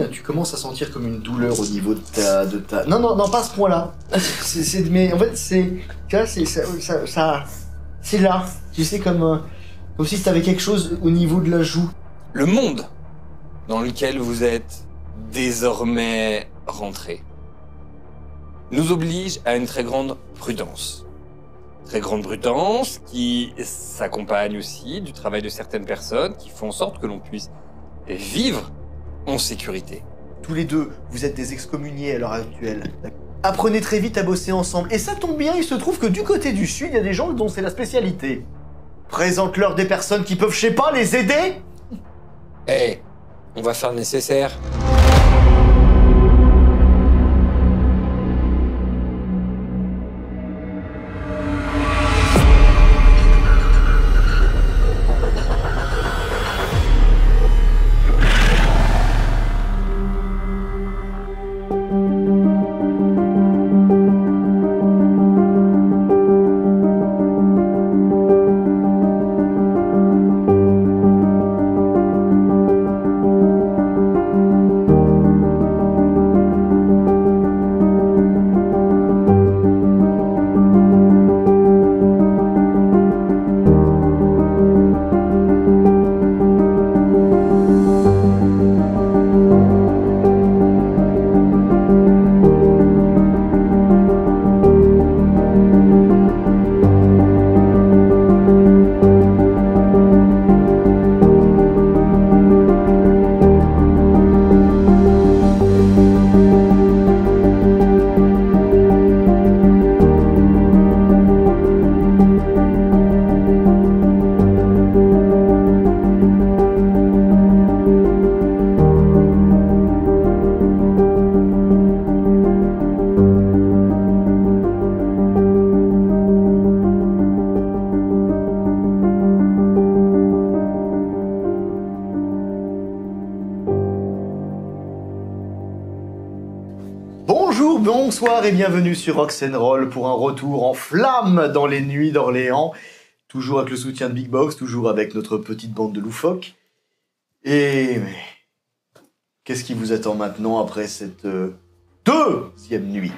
tu commences à sentir comme une douleur au niveau de ta... Non, pas à ce point-là. Mais en fait, c'est... Tu vois, c'est là. Tu sais, comme si t'avais quelque chose au niveau de la joue. Le monde dans lequel vous êtes désormais rentré nous oblige à une très grande prudence. Très grande prudence qui s'accompagne aussi du travail de certaines personnes qui font en sorte que l'on puisse vivre en sécurité. Tous les deux, vous êtes des excommuniés à l'heure actuelle. Apprenez très vite à bosser ensemble. Et ça tombe bien, il se trouve que du côté du sud, il y a des gens dont c'est la spécialité. Présente-leur des personnes qui peuvent, je sais pas, les aider. On va faire le nécessaire. Bonsoir et bienvenue sur Rock'n'Roll pour un retour en flamme dans les nuits d'Orléans. Toujours avec le soutien de Big Box, toujours avec notre petite bande de loufoques. Mais qu'est-ce qui vous attend maintenant après cette deuxième nuit?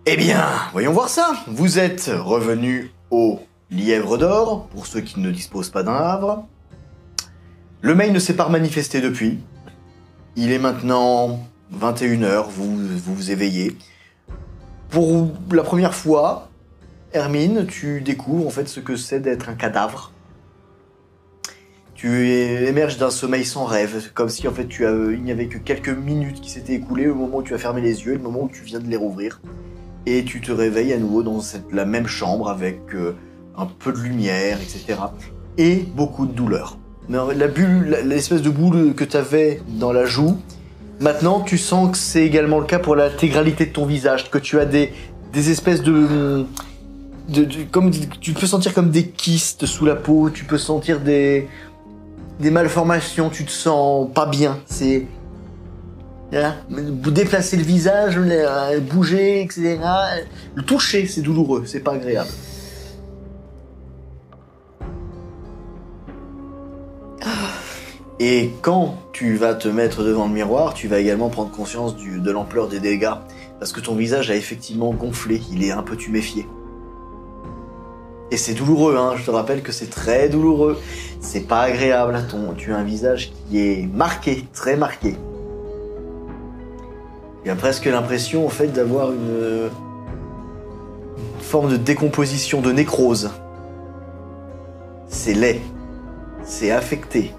Eh bien, voyons voir ça. Vous êtes revenu au Lièvre d'Or, pour ceux qui ne disposent pas d'un havre. Le mail ne s'est pas manifesté depuis. Il est maintenant 21h, vous vous éveillez. Pour la première fois, Hermine, tu découvres en fait ce que c'est d'être un cadavre. Tu émerges d'un sommeil sans rêve, comme si en fait il n'y avait que quelques minutes qui s'étaient écoulées au moment où tu as fermé les yeux et le moment où tu viens de les rouvrir. Et tu te réveilles à nouveau dans la même chambre avec un peu de lumière, etc. Et beaucoup de douleur. La bulle, l'espèce de boule que tu avais dans la joue, maintenant tu sens que c'est également le cas pour l'intégralité de ton visage, que tu as des espèces comme tu peux sentir comme des kystes sous la peau, tu peux sentir des malformations, tu te sens pas bien. C'est déplacer le visage, bouger, etc. Le toucher, c'est douloureux, c'est pas agréable. Et quand tu vas te mettre devant le miroir, tu vas également prendre conscience de l'ampleur des dégâts. Parce que ton visage a effectivement gonflé, il est un peu tuméfié. Et c'est douloureux, hein, je te rappelle que c'est très douloureux. C'est pas agréable, tu as un visage qui est marqué, très marqué. Il y a presque l'impression, en fait, d'avoir une forme de décomposition, de nécrose. C'est laid. C'est affecté.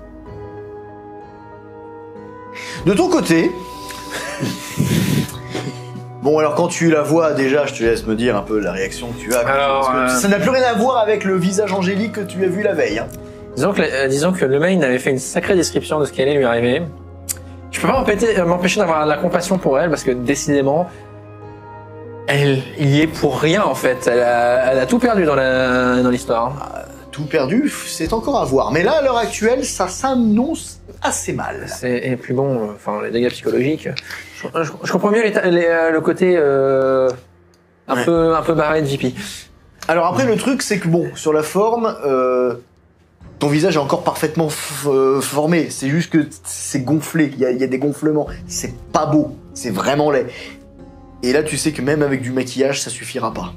De ton côté... Bon, alors quand tu la vois, déjà, je te laisse me dire un peu la réaction que tu as. Alors, parce que ça n'a plus rien à voir avec le visage angélique que tu as vu la veille. Hein. Disons que le main avait fait une sacrée description de ce qui allait lui arriver. Je peux pas m'empêcher d'avoir de la compassion pour elle, parce que décidément, elle y est pour rien en fait. Elle a tout perdu dans l'histoire. Tout perdu, c'est encore à voir. Mais là, à l'heure actuelle, ça s'annonce assez mal. Et puis bon, les dégâts psychologiques. Je comprends mieux le côté un peu barré de JP. Alors après, le truc, c'est que bon, sur la forme, ton visage est encore parfaitement formé. C'est juste que c'est gonflé. Il y a des gonflements. C'est pas beau. C'est vraiment laid. Et là, tu sais que même avec du maquillage, ça suffira pas.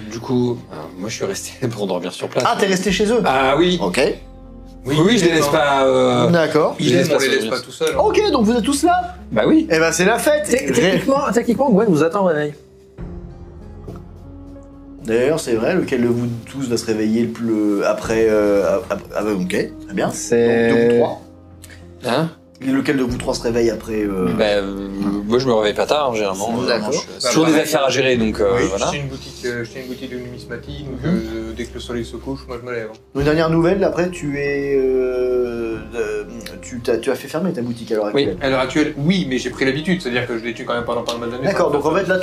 Du coup, moi je suis resté pour dormir sur place. Ah, t'es resté chez eux? Ah oui. Ok. Oui, je les laisse pas. D'accord. Je les laisse On pas les laisse sur- pas tout seuls. Ok, donc vous êtes tous là? Bah oui. Eh ben, c'est la fête. Techniquement, Gwen vous attend au réveil. D'ailleurs, c'est vrai, lequel de vous tous va se réveiller le plus après ok, très bien. C'est- Donc, deux ou trois. Hein? Et lequel de vous trois se réveille après Moi je me réveille pas tard, généralement. D'accord. C'est toujours des affaires à gérer, donc Oui, voilà. j'ai une boutique de numismatie, donc dès que le soleil se couche, moi je me lève. Une dernière nouvelle, après tu es... tu as fait fermer ta boutique à l'heure actuelle. À l'heure actuelle, oui, mais j'ai pris l'habitude, c'est-à-dire que je les tue quand même pendant pas mal d'années. D'accord, donc en fait là,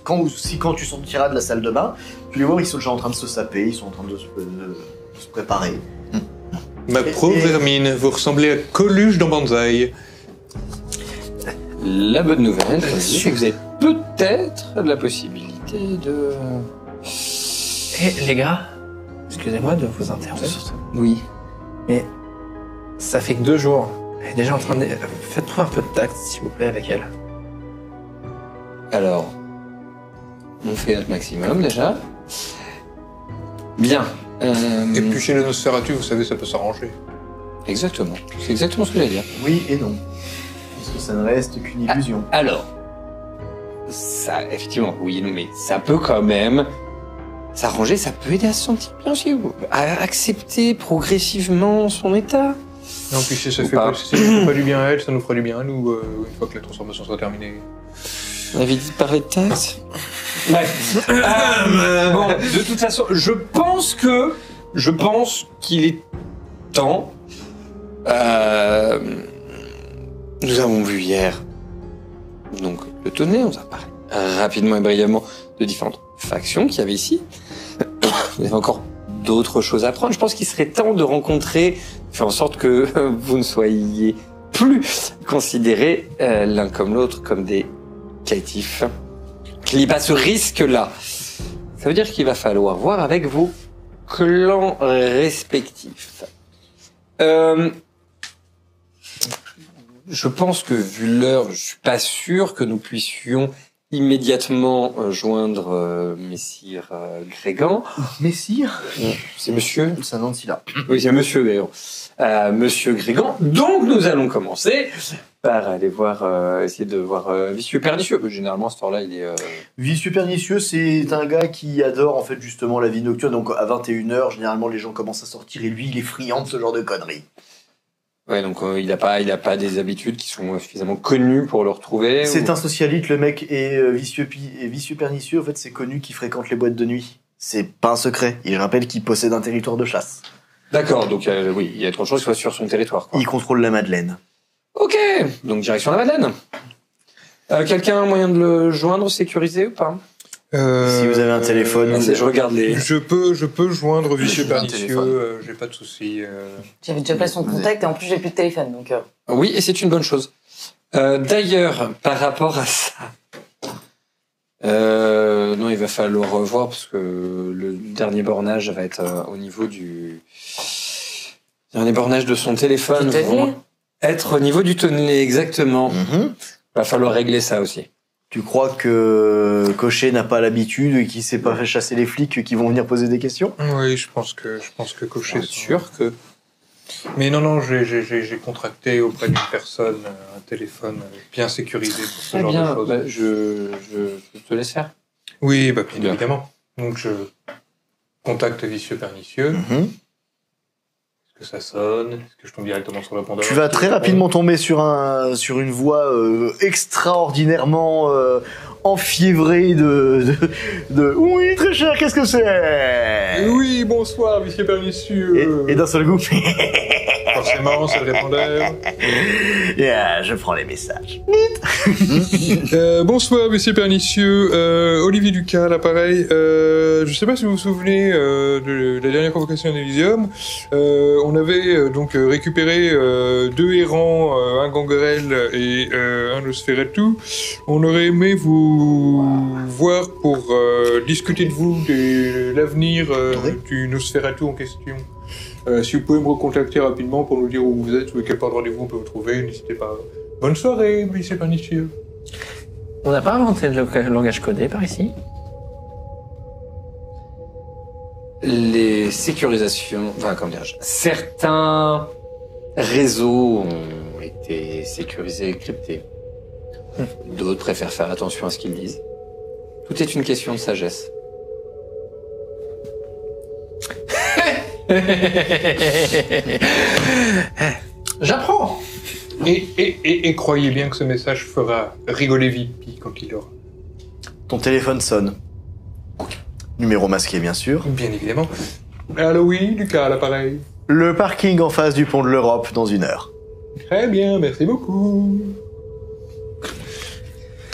quand tu sortiras de la salle de bain, tu les vois, ils sont déjà en train de se saper, ils sont en train de se préparer. Ma pauvre Hermine, vous ressemblez à Coluche dans Banzai. La bonne nouvelle, c'est que vous avez peut-être la possibilité de... Eh les gars, excusez-moi de vous interrompre. Oui. Mais ça fait que 2 jours. Elle est déjà en train de... Faites-moi un peu de tact, s'il vous plaît, avec elle. Alors, on fait notre maximum déjà. Bien. Et puis chez Nosferatu, vous savez, ça peut s'arranger. Exactement. C'est exactement ce que j'allais dire. Oui et non. Puisque ça ne reste qu'une illusion. Alors, ça, effectivement, oui et non, mais ça peut quand même s'arranger, ça peut aider à se sentir bien aussi, à accepter progressivement son état. Non, puis si ça Ou fait pas. pas, si ça fait pas du bien à elle, ça nous fera du bien à nous, une fois que la transformation sera terminée. On avait dit de parler de taxes. Bref. Bon, de toute façon, je pense qu'il est temps. Nous avons vu hier, donc le tonnerre, on a parlé rapidement et brièvement de différentes factions qu'il y avait ici. Il y avait encore d'autres choses à prendre. Je pense qu'il serait temps de rencontrer, faire en sorte que vous ne soyez plus considérés l'un comme l'autre comme des caïtifs. Qu'il n'y ait pas ce risque-là. Ça veut dire qu'il va falloir voir avec vos clans respectifs. Je pense que vu l'heure, je suis pas sûr que nous puissions immédiatement joindre Messire Grégan. Messire? C'est monsieur? C'est un Nancy là. Oui, c'est monsieur Grégan. Monsieur Grégan. Donc nous allons commencer par aller voir, essayer de voir Vicieux Pernicieux. Généralement, à cette heure-là, il est... Vicieux Pernicieux, c'est un gars qui adore en fait justement la vie nocturne. Donc à 21h, généralement les gens commencent à sortir et lui il est friand de ce genre de conneries. Ouais, donc il a pas des habitudes qui sont suffisamment connues pour le retrouver. C'est un socialite le mec, et Vicieux Pernicieux en fait c'est connu qu'il fréquente les boîtes de nuit. C'est pas un secret. Et je rappelle qu'il possède un territoire de chasse. D'accord, donc oui, il y a trop de choses qui soient sur son territoire, quoi. Il contrôle la Madeleine. Ok, donc direction la Madeleine. Quelqu'un a un moyen de le joindre, sécurisé ou pas? Si vous avez un téléphone, Je regarde les... Je peux joindre Vicieux J'ai un Pernicieux, téléphone. j'ai pas de soucis. J'avais déjà pas son contact et en plus j'ai plus de téléphone donc. Oui, et c'est une bonne chose. D'ailleurs, par rapport à ça... non, il va falloir revoir parce que le dernier bornage va être au niveau du... dernier bornage de son téléphone. Du tonnelet vont être au niveau du tonnelet, exactement. Mhm. Va falloir régler ça aussi. Tu crois que Cochet n'a pas l'habitude et qu'il s'est pas fait chasser les flics qui vont venir poser des questions? Oui, je pense que Cochet. C'est sûr que... Mais non, j'ai contracté auprès d'une personne un téléphone bien sécurisé pour ce Très genre bien, de choses. bah, je te laisse faire. Oui, bah bien Bien. évidemment. Donc je contacte Vicieux Pernicieux. Mhm. Est-ce que ça sonne? Est-ce que je tombe directement sur le répondeur? Tu vas très rapidement tomber sur une voix extraordinairement enfiévrée de oui très cher, qu'est-ce que c'est? Oui, bonsoir, Vicieux Pernicieux. Et d'un seul coup Forcément, c'est le répondeur. Yeah, je prends les messages. Bonsoir, messieurs pernicieux. Olivier Lucas, à l'appareil. Je sais pas si vous vous souvenez de la dernière convocation d'Elysium. On avait donc récupéré 2 errants, un gangrel et un Nosferatu. On aurait aimé vous voir pour discuter de vous, de l'avenir du Nosferatu en question. Si vous pouvez me recontacter rapidement pour nous dire où vous êtes ou à quel point de rendez-vous on peut vous trouver, n'hésitez pas. Bonne soirée, messieurs pernicieux. On n'a pas inventé le langage codé par ici. Les sécurisations, enfin comment dirais-je, certains réseaux ont été sécurisés et cryptés. D'autres préfèrent faire attention à ce qu'ils disent. Tout est une question de sagesse. J'apprends. Et croyez bien que ce message fera rigoler Vipi quand il l'aura. Ton téléphone sonne. Numéro masqué, bien sûr. Bien évidemment. Allô, oui, Lucas, à l'appareil. Le parking en face du pont de l'Europe dans 1 heure. Très bien, merci beaucoup.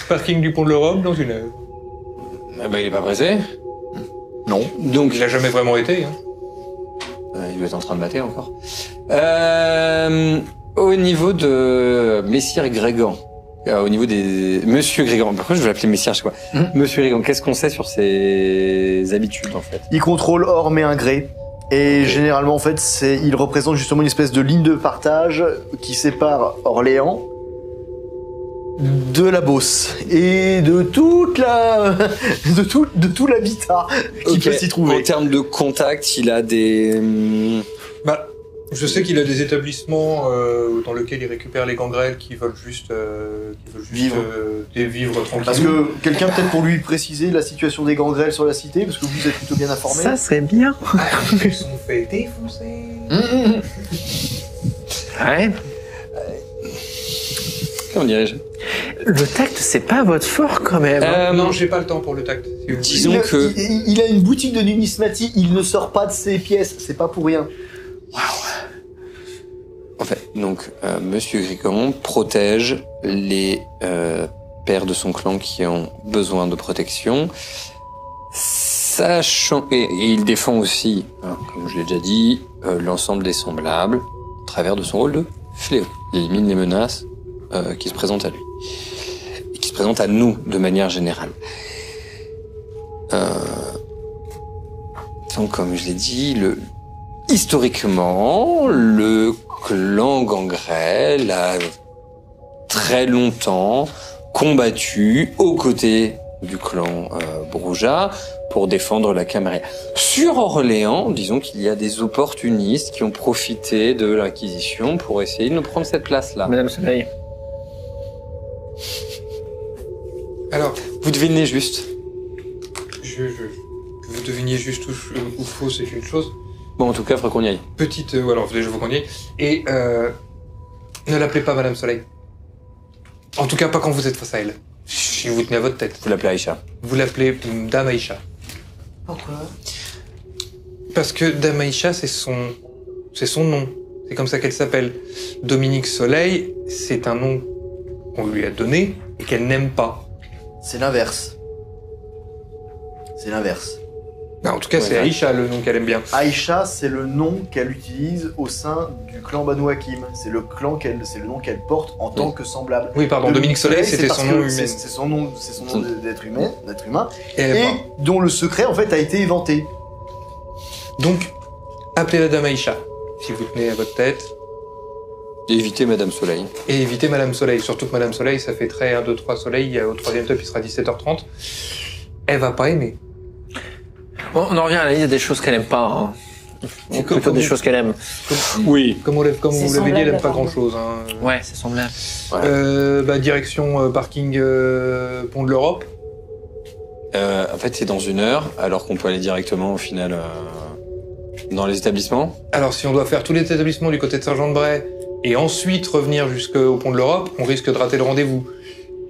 Parking du pont de l'Europe dans 1 heure. Eh ben, il est pas pressé. Non. Donc, Il a jamais vraiment été, hein. Il doit être en train de mater encore. Au niveau de Messire Grégan, au niveau des... Monsieur Grégan, pourquoi je veux l'appeler Messire, je sais quoi. Monsieur Grégan, qu'est-ce qu'on sait sur ses habitudes, en fait? Il contrôle Orme et Ingré. Et généralement, en fait, il représente justement une espèce de ligne de partage qui sépare Orléans de la Beauce et de toute la de tout l'habitat qui peut s'y En trouver. termes de contact, il a des... Bah, je sais qu'il a des établissements dans lesquels il récupère les gangrels qui veulent juste, Vivre. Vivre tranquille. Parce que quelqu'un peut-être pour lui préciser la situation des gangrels sur la cité, parce que vous êtes plutôt bien informé. Ça serait bien. Ils se sont fait défoncer. Ouais. Comment dirais-je? Le tact, c'est pas votre fort quand même. Non, j'ai pas le temps pour le tact. Si vous Disons il, que... il a une boutique de numismatie, il ne sort pas de ses pièces, c'est pas pour rien. En fait, donc, Monsieur Grégan protège les pères de son clan qui ont besoin de protection, sachant... Et il défend aussi, hein, comme je l'ai déjà dit, l'ensemble des semblables, au travers de son rôle de fléau. Il élimine les menaces qui se présentent à lui. Et qui se présentent à nous, de manière générale. Donc, comme je l'ai dit, historiquement, le clan Gangrel a très longtemps combattu aux côtés du clan Brouja pour défendre la Camarilla. Sur Orléans, disons qu'il y a des opportunistes qui ont profité de l'Inquisition pour essayer de nous prendre cette place-là. Madame Soleil. Alors, Vous devinez juste. vous deviniez juste ou faux, c'est une chose. Bon, en tout cas, il faudra qu'on y aille. Petite, alors déjà, je vous connais. Et ne l'appelez pas Madame Soleil. En tout cas, pas quand vous êtes face à elle. Si vous tenez à votre tête. Vous l'appelez Aïcha. Vous l'appelez Dame Aïcha. Pourquoi? Parce que Dame Aïcha, c'est son nom. C'est comme ça qu'elle s'appelle. Dominique Soleil, c'est un nom qu'on lui a donné et qu'elle n'aime pas. C'est l'inverse. C'est l'inverse. Ben, en tout cas, Ouais, c'est ouais. Aïcha le nom qu'elle aime bien. Aïcha, c'est le nom qu'elle utilise au sein du clan Banu Hakim. C'est le nom qu'elle porte en tant que semblable. Oui, pardon, Dominique Soleil, c'était parce son que nom humain. C'est son nom d'être humain, Et elle et aime dont le secret en fait a été éventé. pas. Donc, appelez-la Dame Aïcha, si vous tenez à votre tête. Évitez Madame Soleil. Et évitez Madame Soleil. Surtout que Madame Soleil, ça fait très 1, 2, 3 Soleil. Au 3e top, il sera 17h30. Elle va pas aimer. Bon, on en revient à la liste des choses qu'elle aime pas. Hein. C'est Plutôt des choses qu'elle aime. Oui. Comme vous l'avez dit, elle aime semblable, pas pardon. grand-chose. Hein. Ouais, c'est semblable. Direction parking Pont de l'Europe. En fait, c'est dans 1 heure, alors qu'on peut aller directement, au final, dans les établissements. Alors, si on doit faire tous les établissements du côté de Saint-Jean-de-Bray et ensuite revenir jusqu'au Pont de l'Europe, on risque de rater le rendez-vous.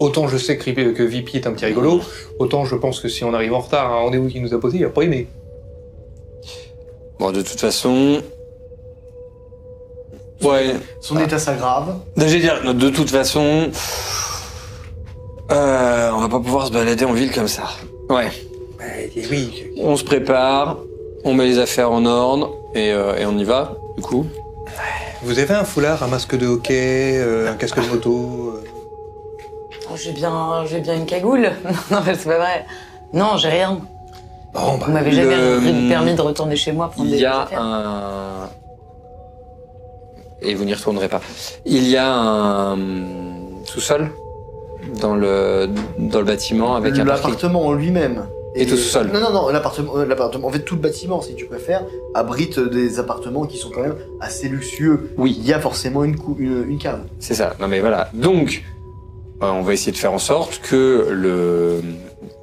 Autant je sais que Vipi est un petit rigolo, autant je pense que si on arrive en retard à un rendez-vous qui nous a posé, il a pas aimé. Bon, de toute façon, Ouais. Son état s'aggrave. Je vais dire, de toute façon, on va pas pouvoir se balader en ville comme ça. Ouais. Oui. On se prépare, on met les affaires en ordre et on y va, du coup. Vous avez un foulard, un masque de hockey, un casque de moto Oh, j'ai bien une cagoule. Non, mais c'est pas vrai. Non, j'ai rien. Bon, bah, Vous m'avez jamais permis de retourner chez moi prendre Il des y a affaires. un... Et vous n'y retournerez pas. Il y a un sous-sol dans le bâtiment avec un parking. L'appartement en lui-même. Et tout sous-sol. Non, l'appartement. En fait, tout le bâtiment, si tu préfères, abrite des appartements qui sont quand même assez luxueux. Oui. Il y a forcément une cave. C'est ça. Non mais voilà. Donc, on va essayer de faire en sorte que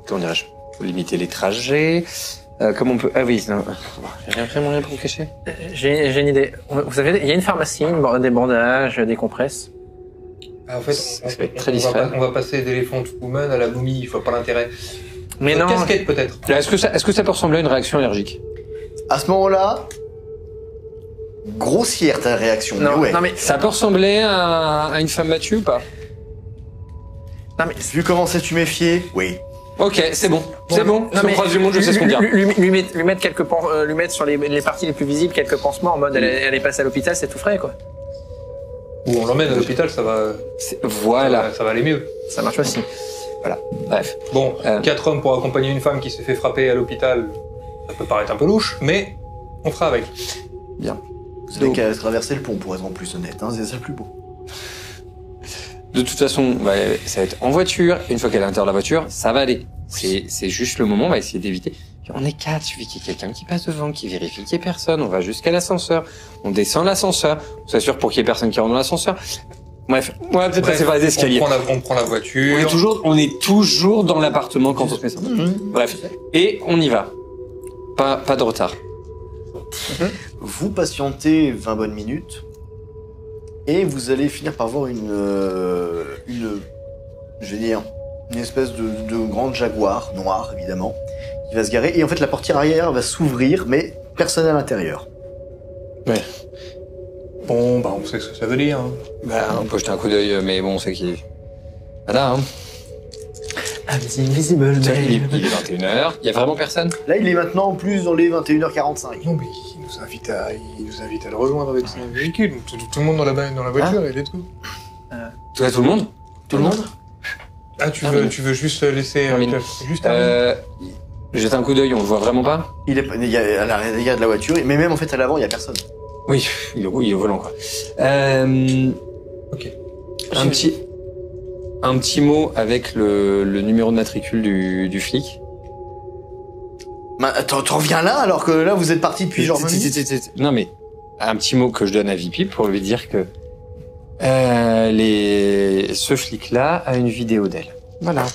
comment dirais-je, faut limiter les trajets. Comment on peut... Ah oui, non. J'ai vraiment rien pour me cacher. J'ai une idée. Vous savez, il y a une pharmacie, des bandages, des compresses. Ah, en fait, Ça va être très discret. on va passer d'Elephant Woman à la momie, il faut pas l'intérêt. Mais non. Casquette peut-être. Est-ce que ça peut ressembler à une réaction allergique? À ce moment-là, grossière ta réaction. Non, mais ouais. non mais Ça peut ressembler à une femme battue ou pas? non mais Vu comment ça tu méfier, oui. Ok, c'est bon. C'est bon. Non, Si on croise du monde, je sais ce qu'on dit. lui mettre lui mettre sur les parties les plus visibles quelques pansements en mode elle est passée à l'hôpital, c'est tout frais quoi. Ou on l'emmène à l'hôpital, ça va. Voilà. Ça va aller mieux. Ça marche aussi. Voilà. Bref. Bon, 4 4 hommes pour accompagner une femme qui s'est fait frapper à l'hôpital, ça peut paraître un peu louche, mais on fera avec. Vous avez qu'à traverser le pont pour être en plus honnête, hein, c'est ça le plus beau. De toute façon, ça va être en voiture. Une fois qu'elle est à l'intérieur de la voiture, ça va aller. C'est juste le moment, on va essayer d'éviter. On est 4, il suffit qu'il y ait quelqu'un qui passe devant, qui vérifie qu'il y ait personne. On va jusqu'à l'ascenseur. On descend l'ascenseur. On s'assure pour qu'il y ait personne qui rentre dans l'ascenseur. Bref, on va peut-être passer par les escaliers. On prend la voiture. On est toujours dans l'appartement quand on se met ça. Bref. Et on y va. Pas de retard. Vous patientez 20 bonnes minutes et vous allez finir par voir je vais dire, une espèce de grande Jaguar noire évidemment qui va se garer et en fait la portière arrière va s'ouvrir mais personne à l'intérieur. Ouais. Bon, bah on sait ce que ça veut dire. Hein. On peut jeter un coup d'œil, mais bon, c'est qui. Voilà, hein. Invisible Il est 21h. Il y a vraiment personne? Là il est maintenant plus dans les 21h45. Non, mais il nous invite à le rejoindre avec son véhicule. Tout le monde dans la voiture et let's go. Tout le monde? Tout le monde? Ah, tu veux juste laisser juste Jeter un coup d'œil, on le voit vraiment pas? Il y a à l'arrière de la voiture, mais même en fait à l'avant il y a personne. Oui, il est au volant, quoi. Ok. Un petit mot avec le numéro de matricule du flic. Bah, t'en reviens là alors que là vous êtes parti depuis genre 20 minutes. Non, mais un petit mot que je donne à Vipip pour lui dire que ce flic-là a une vidéo d'elle. Voilà.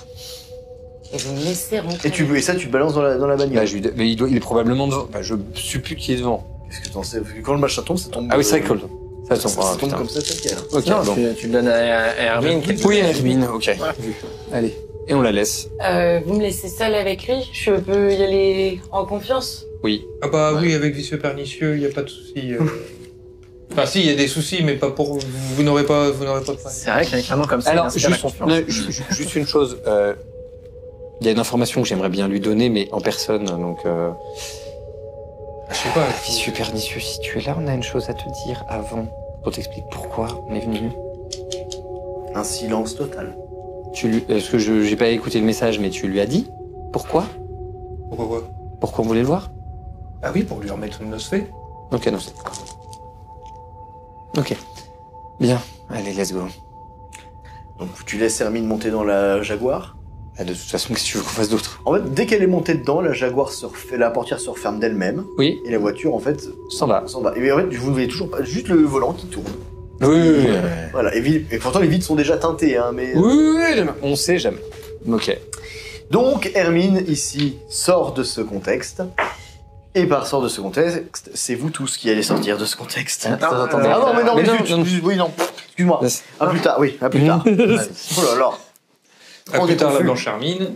Et vous me laissez rentrer. Et ça tu le balances dans la bagnole. Mais il est probablement devant. Je suppose qu'il est devant. Qu'est-ce que t'en sais? Parce que quand le machin tombe, ça tombe. Ah oui, c'est vrai que ça tombe. ça tombe comme ça, tel quel. Ok, Non, bon. tu le donnes à Hermine. Oui, Hermine, ok. Allez, et on la laisse. Vous me laissez seule avec lui? Je peux y aller en confiance? Oui. Ah bah oui, avec vicieux pernicieux, il y a pas de souci. Enfin si, il y a des soucis, mais pas pour vous n'aurez pas de problème. C'est vrai qu'avec un nom comme ça, Alors, il inspire la confiance. juste une chose. Il y a une information que j'aimerais bien lui donner, mais en personne, donc... Je sais pas. Vicieux pernicieux, si tu es là, on a une chose à te dire avant. On t'explique pourquoi on est venu. Un silence total. Est-ce que j'ai pas écouté le message, mais tu lui as dit pourquoi? Pourquoi quoi? Pourquoi on voulait le voir? Ah oui, pour lui remettre une noce fait. Ok, non, c'est... Ok. Bien. Allez, let's go. Donc tu laisses Hermine monter dans la Jaguar. De toute façon, qu'est-ce que tu veux qu'on fasse d'autre? En fait, dès qu'elle est montée dedans, la Jaguar la portière se referme d'elle-même. Oui. Et la voiture, en fait, S'en va. s'en va. Et en fait, vous ne voyez toujours pas, juste le volant qui tourne. Oui. Voilà. Et pourtant, les vitres sont déjà teintées, hein, mais. Oui, on sait jamais. Ok. Donc, Hermine, ici, sort de ce contexte. Et par sort de ce contexte, c'est vous tous qui allez sortir de ce contexte. Attends, Ah non, mais non, mais mais non, zut, non. oui, non. Excuse-moi. À plus tard, oui, à plus tard. Oh là là. À On plus est tard, la confus. blanche Hermine.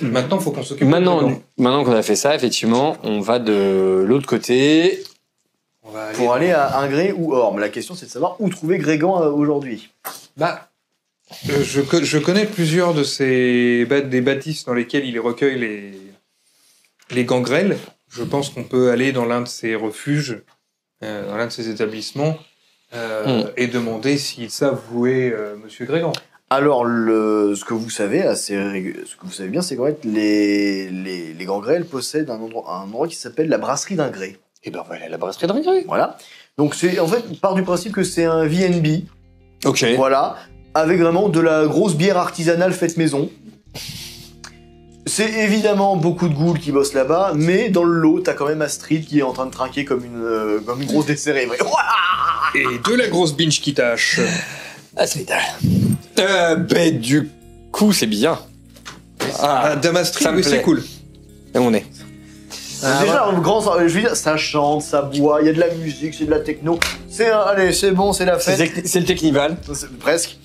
Maintenant, faut qu'on s'occupe. Maintenant de- qu'on a fait ça, effectivement, on va de l'autre côté. On va pour aller à Ingré ou Orme. La question, c'est de savoir où trouver Grégan aujourd'hui. Bah, je connais plusieurs de ces des bâtisses dans lesquelles il recueille les gangrels. Je pense qu'on peut aller dans l'un de ces refuges, dans l'un de ces établissements, et demander s'ils savent où est Monsieur Grégan. Alors, ce que vous savez bien, c'est qu'en fait, les gangrels possèdent un endroit qui s'appelle la brasserie d'Ingré. Et ben voilà, la brasserie d'Ingré. Voilà. Donc, en fait, on part du principe que c'est un VNB. Ok. Voilà. Avec vraiment de la grosse bière artisanale faite maison. C'est évidemment beaucoup de ghouls qui bossent là-bas, mais dans le lot, t'as quand même Astrid qui est en train de trinquer comme une grosse décérée. Et de la grosse binge qui tâche. Astrid. Du coup, c'est bien. Dame Astrid, ça me oui, c'est plaît. cool. Là, on est. Déjà, je veux dire, ça chante, ça boit, il y a de la musique, c'est de la techno. Allez, c'est bon, c'est la fête. C'est le Technival. Presque.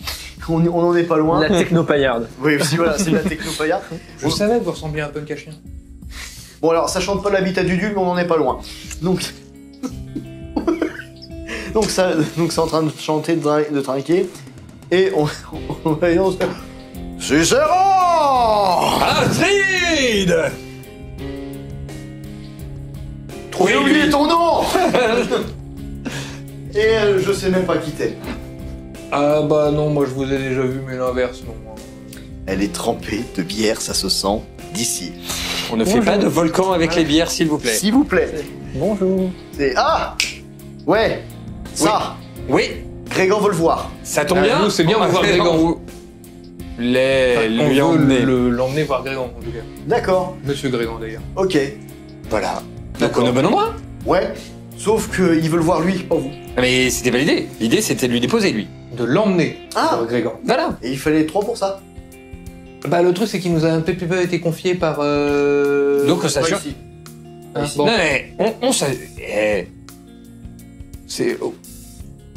On en est pas loin. La techno-paillarde. Oui, aussi, voilà, c'est de la techno paillarde. Je savais que vous ressembliez à un punk à chien. Bon, alors, ça chante pas l'habitat du Dul, mais on en est pas loin. Donc, c'est en train de chanter, de trinquer. Et on Cicéron! Astrid! J'ai oublié ton nom! Et je sais même pas qui t'es. Ah bah non, moi je vous ai déjà vu, mais l'inverse, non. Elle est trempée de bière, ça se sent d'ici. On ne fait pas de volcan avec les bières, s'il vous plaît. S'il vous plaît. Bonjour. C'est... Ah! Ouais! Ça! Oui, Grégan veut le voir. ça tombe Ah, bien. nous, c'est bien de voir Grégan. On lui On emmener. veut l'emmener voir Grégan, en tout cas. D'accord. Monsieur Grégan, d'ailleurs. Ok. Voilà. Donc on est au bon endroit. Ouais. Sauf qu'il veut le voir lui, pas vous. Mais c'était pas l'idée. L'idée, c'était de lui déposer, lui. De l'emmener Ah! voir Grégan. Voilà. Et il fallait 3 pour ça. Bah le truc, c'est qu'il nous a un peu été confié par... Donc, ça Pas sûr. ici. Hein, ici. bon. Non, mais on c'est...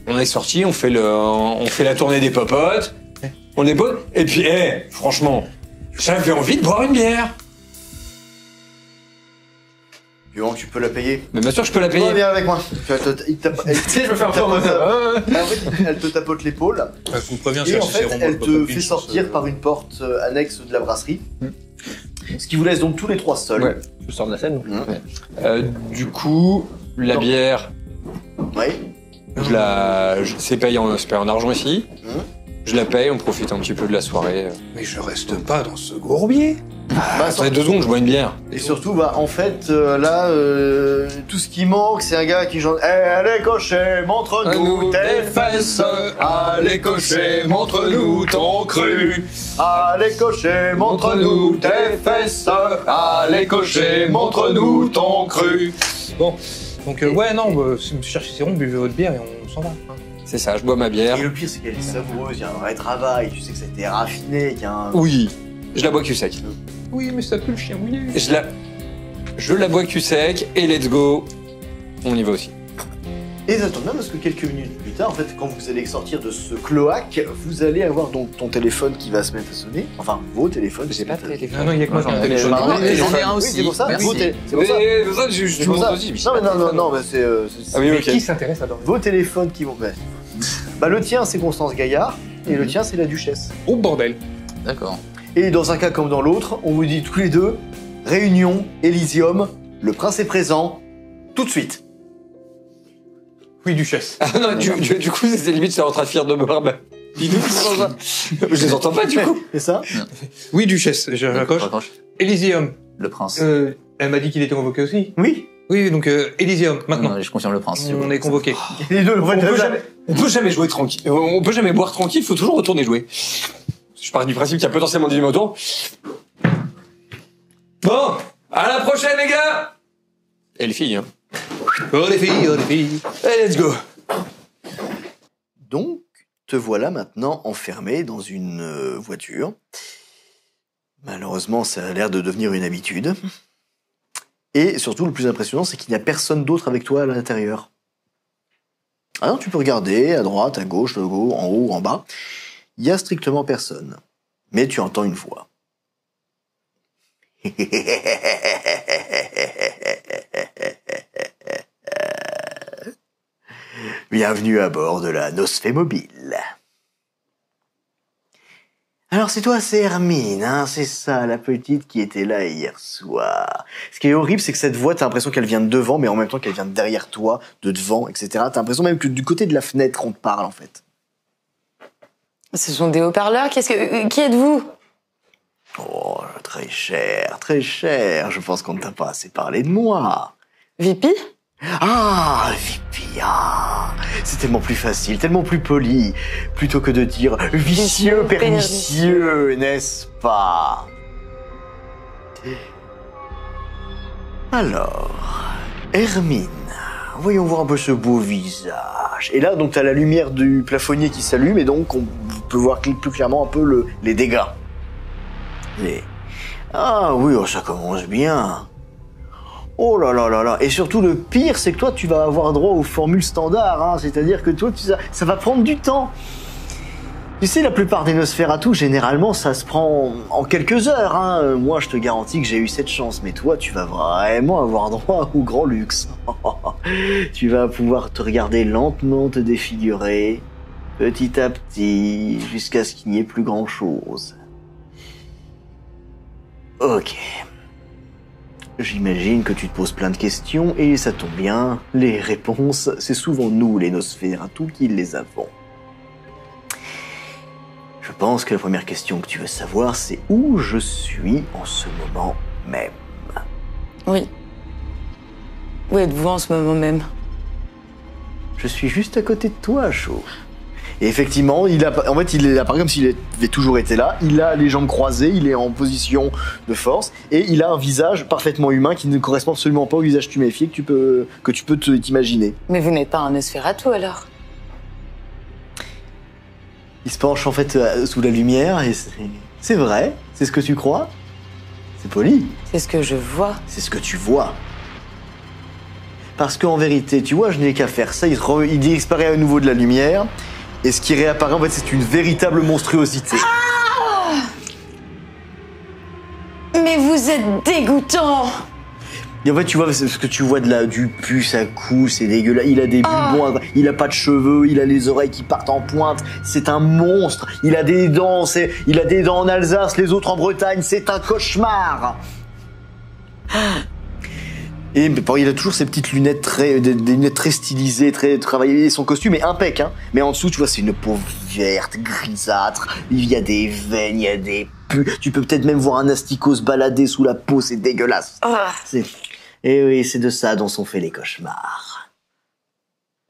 On est sorti, on fait la tournée des popotes, on dépose, et puis, franchement, j'avais envie de boire une bière. Yohan, tu peux la payer. Mais bien sûr, je peux la payer. Viens avec moi. Tu sais, je veux faire Elle te tapote l'épaule. Je vous préviens, Et cher en fait, Cicéron, elle votre te copine, fait sortir par une porte annexe de la brasserie. Ce qui vous laisse donc tous les 3 seuls. Ouais. Je sors de la scène. Du coup, la Non. bière, Ouais. c'est payé en argent ici. Je la paye, on profite un petit peu de la soirée. Mais je reste pas dans ce gourbier. Bah, Attendez 2 secondes, je bois une bière. et surtout, bah, en fait, là, tout ce qui manque, c'est un gars qui chante allez, cocher, montre-nous tes fesses. Allez cocher, montre-nous ton cru. Allez, cocher, montre-nous tes fesses. Allez cocher, montre-nous ton cru. Bon, donc ouais, non, monsieur Cicéron, buvez votre bière et on s'en va. hein. C'est ça, je bois ma bière. Et le pire, c'est qu'elle est savoureuse, il y a un vrai travail, tu sais que ça a été raffiné, qu'il y a un... Oui. Je la bois cul sec. Oui, mais ça pue le chien mouillé. Je la bois cul sec et let's go. On y va aussi. Et ça tombe bien parce que quelques minutes plus tard, en fait, quand vous allez sortir de ce cloaque, vous allez avoir donc ton téléphone qui va se mettre à sonner. Enfin, vos téléphones. J'ai pas de téléphone. Non, non, il y a que moi qui ai un J'en ai- téléphone. Pardon, J'en ai téléphone. un Oui, aussi. c'est pour ça. Merci. C'est pour ça. je C'est pour ça. Non, mais c'est... Ah oui, Mais ok. qui s'intéresse à dormir? Vos téléphones qui vont... Bah, le tien, c'est Constance Gaillard, et le tien, c'est la Duchesse. Oh bordel. D'accord. Et dans un cas comme dans l'autre, on vous dit tous les deux, réunion, Elysium, le prince est présent, tout de suite. Oui, duchesse. Ah non, du coup, c'est limite, c'est en train de faire de boire. Bidou, c'est ça. Je les entends pas, du coup. C'est ça? Oui, duchesse, je raccroche. Elysium. Le prince. Elle m'a dit qu'il était convoqué aussi. Oui. Oui, donc Elysium, maintenant. Non, je confirme le prince. On est convoqué. Les deux, On peut jamais jouer tranquille. On peut jamais boire tranquille, faut toujours retourner jouer. Je pars du principe qu'il y a potentiellement du autour. Bon, à la prochaine, les gars! Et les filles, hein. Oh les filles, oh les filles. Allez, let's go! Donc, te voilà maintenant enfermé dans une voiture. Malheureusement, ça a l'air de devenir une habitude. Et surtout, le plus impressionnant, c'est qu'il n'y a personne d'autre avec toi à l'intérieur. Alors, tu peux regarder à droite, à gauche, en haut, en bas. Il y a strictement personne. Mais tu entends une voix. Bienvenue à bord de la Nosfémobile. Alors c'est toi, c'est Hermine, hein, c'est ça, la petite qui était là hier soir. Ce qui est horrible, c'est que cette voix, t'as l'impression qu'elle vient de devant, mais en même temps qu'elle vient de derrière toi, de devant, etc. T'as l'impression même que du côté de la fenêtre, on te parle, en fait. Ce sont des haut-parleurs. Qui êtes-vous? Oh, très cher, très cher. Je pense qu'on ne t'a pas assez parlé de moi. Vipi? Ah, Vipi, ah. C'est tellement plus facile, tellement plus poli, plutôt que de dire vicieux, pernicieux, n'est-ce pas? Alors, Hermine, voyons voir un peu ce beau visage. Et là, donc, t'as la lumière du plafonnier qui s'allume, et donc, on peut voir plus clairement un peu les dégâts. Ah oui, oh, ça commence bien. Oh là là là là. Et surtout, le pire, c'est que toi, tu vas avoir droit aux formules standards. Hein. C'est-à-dire que toi, ça va prendre du temps. Tu sais, la plupart des Nosferatu, généralement, ça se prend en quelques heures. Hein. Moi, je te garantis que j'ai eu cette chance. Mais toi, tu vas vraiment avoir droit au grand luxe. Tu vas pouvoir te regarder lentement te défigurer, petit à petit, jusqu'à ce qu'il n'y ait plus grand-chose. Ok. J'imagine que tu te poses plein de questions et ça tombe bien, les réponses, c'est souvent nous, les Nosferatu, qui les avons. Je pense que la première question que tu veux savoir, c'est où je suis en ce moment même. Oui. Où êtes-vous en ce moment même? Je suis juste à côté de toi, Cho. Et effectivement, il est apparu comme s'il avait toujours été là. Il a les jambes croisées, il est en position de force, et il a un visage parfaitement humain qui ne correspond absolument pas au visage tuméfié que tu peux t'imaginer. Mais vous n'êtes pas un Nosferatu alors? Il se penche en fait sous la lumière, et c'est vrai, c'est ce que tu crois. C'est poli. C'est ce que je vois. C'est ce que tu vois. Parce qu'en vérité, tu vois, je n'ai qu'à faire ça, il disparaît à nouveau de la lumière. Et ce qui réapparaît, en fait, c'est une véritable monstruosité. Ah! Mais vous êtes dégoûtant! Et en fait, tu vois, ce que tu vois du pus, ça coule, c'est dégueulasse. Il a des bulbons, il a pas de cheveux, il a les oreilles qui partent en pointe. C'est un monstre. Il a des dents, en Alsace, les autres en Bretagne. C'est un cauchemar. Et il a toujours ces petites lunettes des lunettes très stylisées, très travaillées. Son costume est impec, hein. Mais en dessous, tu vois, c'est une peau verte, grisâtre. Il y a des veines, il y a des pus. Tu peux peut-être même voir un asticot se balader sous la peau, c'est dégueulasse. Et oui, c'est de ça dont sont faits les cauchemars.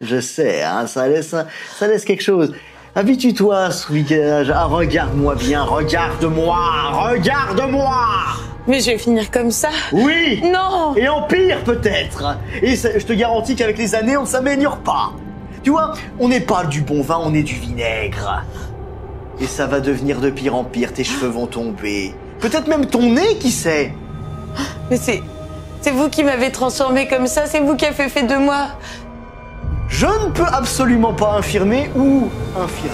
Je sais, hein, ça laisse quelque chose. Habitue-toi à ce visage. Ah, regarde-moi bien, regarde-moi. Mais je vais finir comme ça? Oui! Non! Et en pire peut-être! Et je te garantis qu'avec les années, on ne s'améliore pas. Tu vois, on n'est pas du bon vin, on est du vinaigre. Et ça va devenir de pire en pire, tes cheveux vont tomber. Peut-être même ton nez, qui sait? Mais c'est vous qui m'avez transformé comme ça, c'est vous qui avez fait de moi. Je ne peux absolument pas infirmer l'information.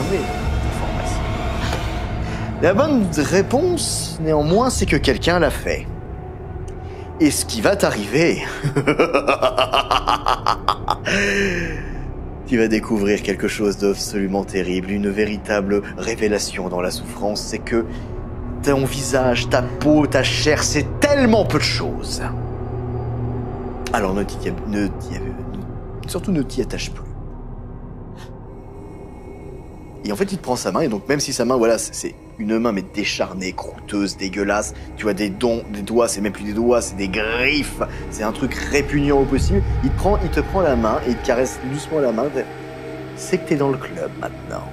La bonne réponse, néanmoins, c'est que quelqu'un l'a fait. Et ce qui va t'arriver... Tu vas découvrir quelque chose d'absolument terrible, une véritable révélation dans la souffrance, c'est que ton visage, ta peau, ta chair, c'est tellement peu de choses. Alors surtout ne t'y attache plus. Et en fait, il te prend sa main, et donc même si sa main, voilà, c'est une main mais décharnée, croûteuse, dégueulasse, tu vois des doigts, c'est même plus des doigts, c'est des griffes, c'est un truc répugnant au possible. Il te prend la main et il te caresse doucement la main. C'est que t'es dans le club maintenant.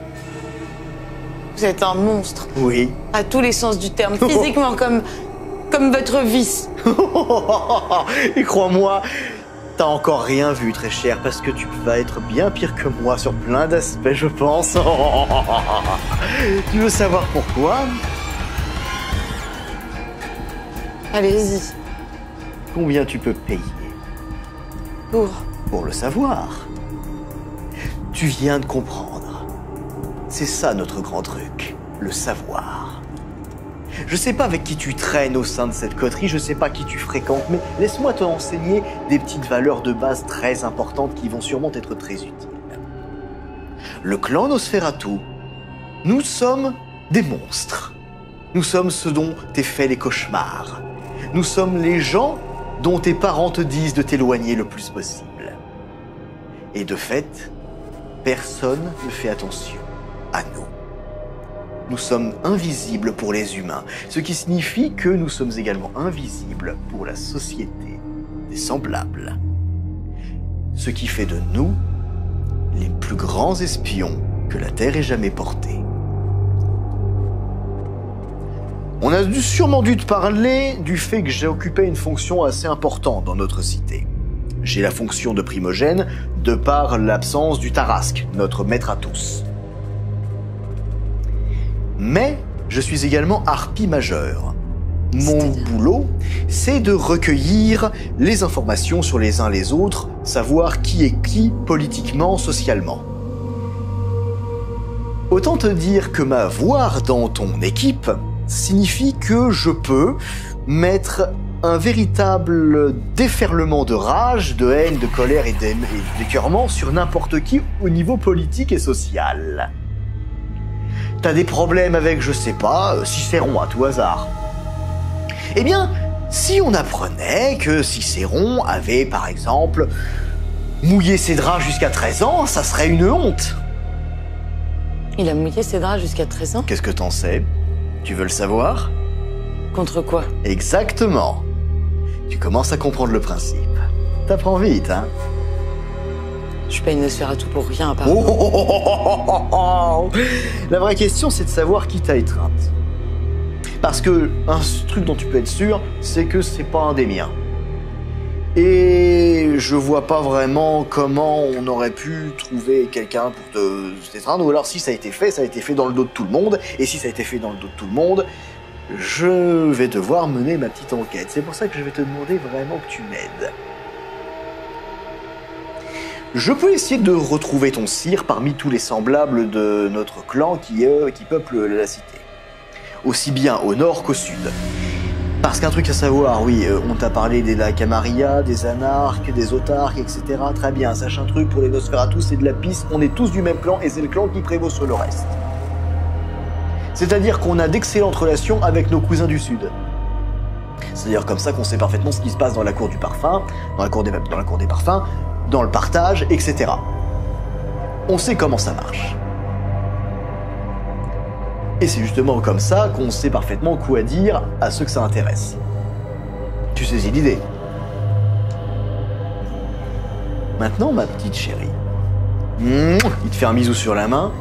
Vous êtes un monstre. Oui. À tous les sens du terme, physiquement comme votre vice. Et crois-moi, t'as encore rien vu, très cher, parce que tu vas être bien pire que moi sur plein d'aspects, je pense. Tu veux savoir pourquoi? Allez-y. Combien tu peux payer? Pour le savoir. Tu viens de comprendre. C'est ça notre grand truc, le savoir. Je sais pas avec qui tu traînes au sein de cette coterie, je sais pas qui tu fréquentes, mais laisse-moi te enseigner des petites valeurs de base très importantes qui vont sûrement être très utiles. le clan Nosferatu, nous sommes des monstres. Nous sommes ceux dont t'es fait les cauchemars. Nous sommes les gens dont tes parents te disent de t'éloigner le plus possible. Et de fait, personne ne fait attention à nous. Nous sommes invisibles pour les humains, ce qui signifie que nous sommes également invisibles pour la société des semblables. Ce qui fait de nous les plus grands espions que la Terre ait jamais portés. On a sûrement dû te parler du fait que j'ai occupé une fonction assez importante dans notre cité. J'ai la fonction de primogène de par l'absence du Tarasque, notre maître à tous. Mais je suis également harpie majeur. Mon boulot, c'est de recueillir les informations sur les uns les autres, savoir qui est qui politiquement, socialement. Autant te dire que m'avoir dans ton équipe signifie que je peux mettre un véritable déferlement de rage, de haine, de colère et d'écœurement sur n'importe qui au niveau politique et social. T'as des problèmes avec, je sais pas, Cicéron à tout hasard. Eh bien, si on apprenait que Cicéron avait, par exemple, mouillé ses draps jusqu'à 13 ans, ça serait une honte. Il a mouillé ses draps jusqu'à 13 ans? Qu'est-ce que t'en sais? Tu veux le savoir? Contre quoi? Exactement. Tu commences à comprendre le principe. T'apprends vite, hein? Je suis pas une Nosferatu pour rien, à part. La vraie question, c'est de savoir qui t'a étreinte. Parce que un truc dont tu peux être sûr, c'est que c'est pas un des miens. Et je vois pas vraiment comment on aurait pu trouver quelqu'un pour t'étreindre, ou alors si ça a été fait dans le dos de tout le monde, et si ça a été fait dans le dos de tout le monde, je vais devoir mener ma petite enquête. C'est pour ça que je vais te demander vraiment que tu m'aides. Je peux essayer de retrouver ton sire parmi tous les semblables de notre clan qui peuplent la cité. Aussi bien au nord qu'au sud. Parce qu'un truc à savoir, oui, on t'a parlé des la Camarilla, des Anarques, des Autarques, etc. Très bien, sache un truc, pour les Nosferatu, c'est de la pisse, on est tous du même clan et c'est le clan qui prévaut sur le reste. C'est-à-dire qu'on a d'excellentes relations avec nos cousins du sud. C'est-à-dire comme ça qu'on sait parfaitement ce qui se passe dans la cour du parfum, dans la cour des parfums, dans le partage, etc. On sait comment ça marche. Et c'est justement comme ça qu'on sait parfaitement quoi dire à ceux que ça intéresse. Tu saisis l'idée. Maintenant, ma petite chérie, il te fait un bisou sur la main.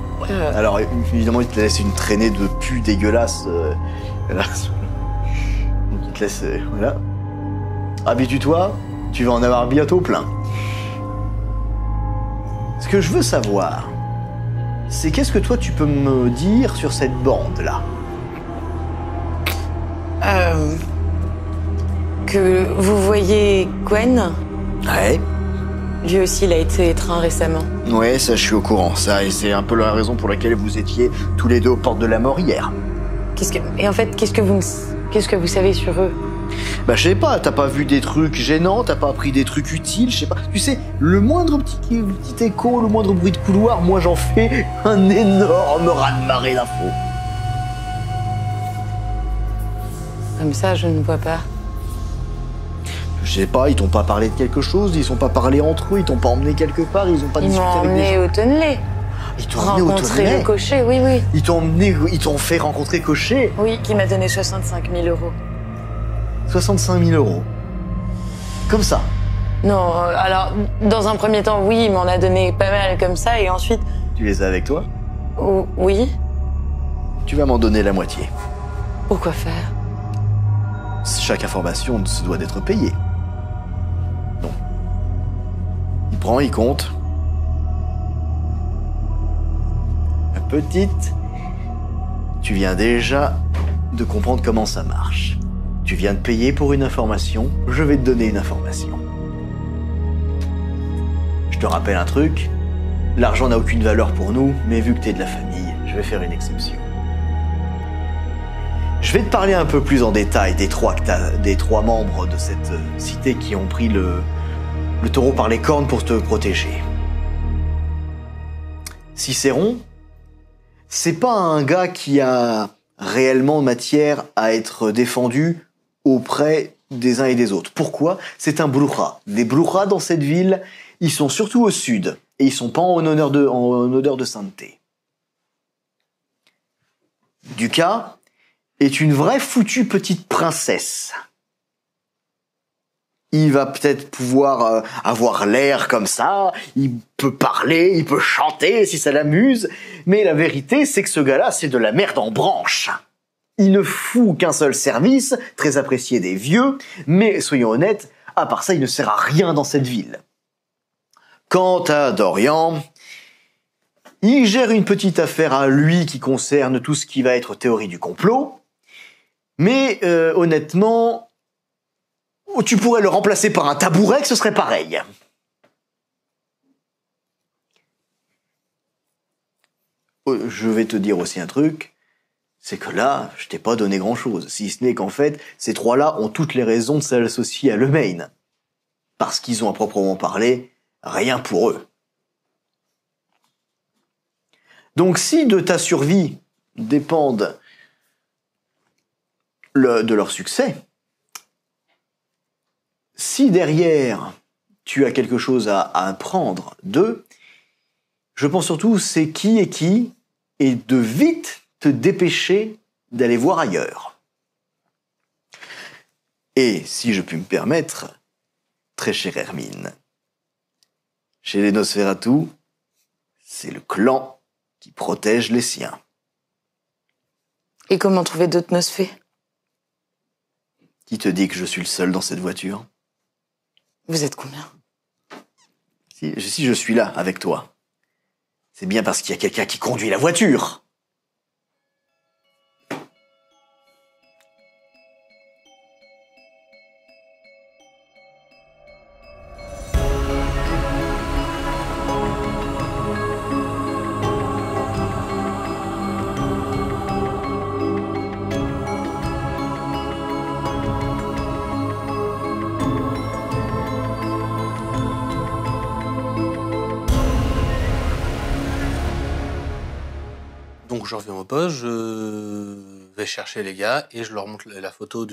Alors, évidemment, il te laisse une traînée de pu dégueulasse. Là. Donc, il te laisse... voilà. Habitue-toi, tu vas en avoir bientôt plein. Ce que je veux savoir, c'est qu'est-ce que toi tu peux me dire sur cette bande-là? Que vous voyez Gwen? Ouais. Lui aussi, il a été étreint récemment. Ouais, ça je suis au courant. Ça, et c'est un peu la raison pour laquelle vous étiez tous les deux aux portes de la mort hier. Et en fait, qu'est-ce que vous savez sur eux? Bah je sais pas, t'as pas vu des trucs gênants, t'as pas appris des trucs utiles, je sais pas. Tu sais, le moindre petit écho, le moindre bruit de couloir, moi j'en fais un énorme raz-de-marée d'infos. Comme ça, je ne vois pas. Je sais pas, ils t'ont pas parlé de quelque chose, ils sont pas parlé entre eux, ils t'ont pas emmené quelque part, ils ont pas discuté avec des gens. Ils m'ont emmené au Tonnelet. Ils t'ont emmené au Tonnelet. Rencontrer le cocher, oui, oui. Ils t'ont fait rencontrer Cocher. Oui, qui m'a donné 65 000 €. 65 000 €. Comme ça. Non, alors, dans un premier temps, oui, il m'en a donné pas mal comme ça, et ensuite... Tu les as avec toi? Oui. Tu vas m'en donner la moitié. Pourquoi faire? Chaque information se doit d'être payée. Non. Il prend, il compte. Ma petite, tu viens déjà de comprendre comment ça marche. Tu viens de payer pour une information, je vais te donner une information. Je te rappelle un truc, l'argent n'a aucune valeur pour nous, mais vu que t'es de la famille, je vais faire une exception. Je vais te parler un peu plus en détail des trois membres de cette cité qui ont pris le taureau par les cornes pour te protéger. Cicéron, c'est pas un gars qui a réellement matière à être défendu auprès des uns et des autres. Pourquoi? C'est un bruja. Les brujas dans cette ville, ils sont surtout au sud et ils sont pas en odeur de sainteté. Duca est une vraie foutue petite princesse. Il va peut-être pouvoir avoir l'air comme ça, il peut parler, il peut chanter si ça l'amuse, mais la vérité c'est que ce gars-là c'est de la merde en branche. Il ne fout qu'un seul service, très apprécié des vieux, mais soyons honnêtes, à part ça il ne sert à rien dans cette ville. Quant à Dorian, il gère une petite affaire à lui qui concerne tout ce qui va être théorie du complot, mais honnêtement, tu pourrais le remplacer par un tabouret que ce serait pareil. Je vais te dire aussi un truc, c'est que là, je t'ai pas donné grand-chose, si ce n'est qu'en fait, ces trois-là ont toutes les raisons de s'associer à Lemaine. Parce qu'ils ont à proprement parler rien pour eux. Donc si de ta survie dépendent de leur succès, si derrière tu as quelque chose à apprendre d'eux, je pense surtout c'est qui est qui, et de vite te dépêcher d'aller voir ailleurs. Et si je puis me permettre, très chère Hermine, chez les Nosferatu, c'est le clan qui protège les siens. Et comment trouver d'autres Nosfées? Qui te dit que je suis le seul dans cette voiture? Vous êtes combien? Si je suis là, avec toi, c'est bien parce qu'il y a quelqu'un qui conduit la voiture. Donc je reviens au poste, je vais chercher les gars et je leur montre la photo